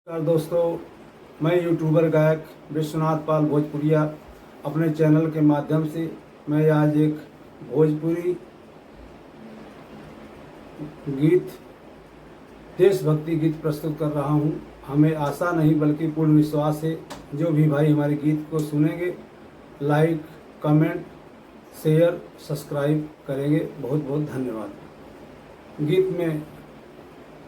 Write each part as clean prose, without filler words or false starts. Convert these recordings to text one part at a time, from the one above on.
नमस्कार दोस्तों, मैं यूट्यूबर गायक विश्वनाथ पाल भोजपुरिया अपने चैनल के माध्यम से मैं आज एक भोजपुरी गीत देशभक्ति गीत प्रस्तुत कर रहा हूं। हमें आशा नहीं बल्कि पूर्ण विश्वास है जो भी भाई हमारे गीत को सुनेंगे लाइक, कमेंट, शेयर, सब्सक्राइब करेंगे। बहुत बहुत धन्यवाद। गीत में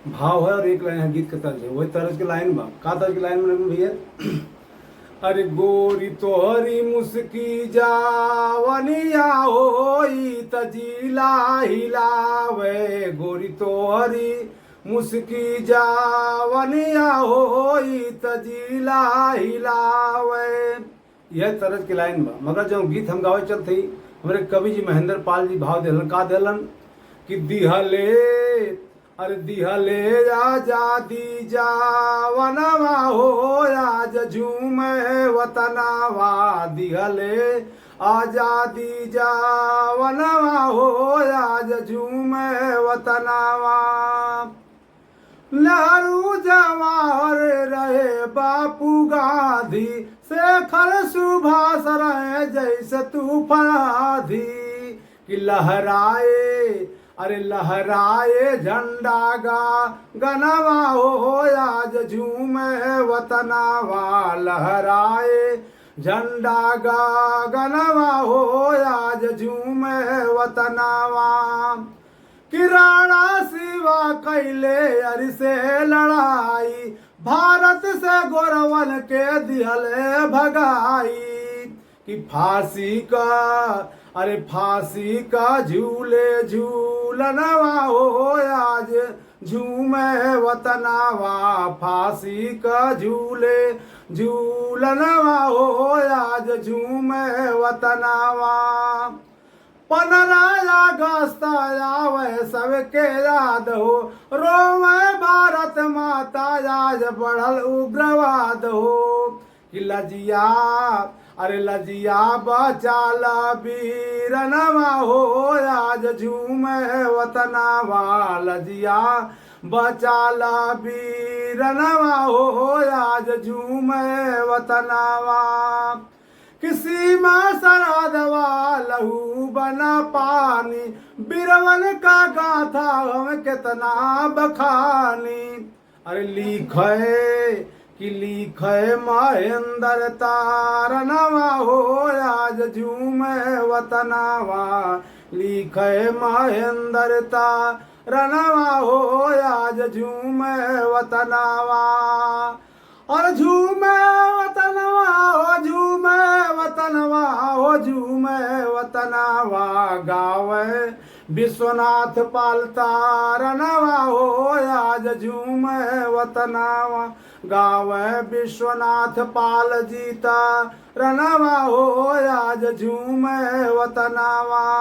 भाव है और एक लाइन है, गीत का तर्ज है, वही तर्ज की लाइन बा का तर्ज की लाइन में भैया। अरे गोरी तोहरी मुस्की जावनिया होई तजीला हिलावे, गोरी तोहरी मुस्की जावनिया होई तजीला हिलावे। यह तर्ज की लाइन बा। मगर जब गीत हम गावे चलते ही हमारे कवि जी महेंद्र पाल जी भाव दिलन का दिलन कि दिहले अरे दिहले आजादी जावनवा हो आज झूमे वतनवा, दिहले आजादी जावनवा हो आज झूमे वतनवा। नेहरू जवाहर रहे बापू गांधी, शेखर सुभाष रहे जैसे तूफान आंधी। कि लहराए अरे लहराए झंडा गा गनवा हो आज झूमे वतनवा, लहराए झंडा गा गनवा हो आज झूमे वतनवा। कि राणा शिवा कैले अरि से लड़ाई, भारत से गोरवन के दिहले भगाई। कि फांसी का झूले झूलनवा हो आज झूमे वतनवा, फांसी का झूले झूलनवा हो आज झूमे वतनवा। 15 अगस्त आवे सबके याद हो, रोवे भारत माता आज बढ़ल उग्रवाद हो। कि लजिया अरे लजिया बचाला वीरनवा हो आज झूमे वतनवा, लजिया बचाला वीरनवा हो आज झूमे वतनवा। किसी में सरहदवा लहू बना पानी, बिरवन का गाथा हम कितना बखानी। अरे लिखे कि लिखे महेंद्र तारनवा हो आज झूमे वतनवा, लिखे महेंद्र तारनवा हो आज झूमे वतनवा। और झूमे वतनवा हो झूमे वतनवा हो झूमे वतनवा, गावे विश्वनाथ पाल तारनवा हो आज झूमे वतनवा, गावे विश्वनाथ पाल जीता रनवा हो आज झूमे वतनवा।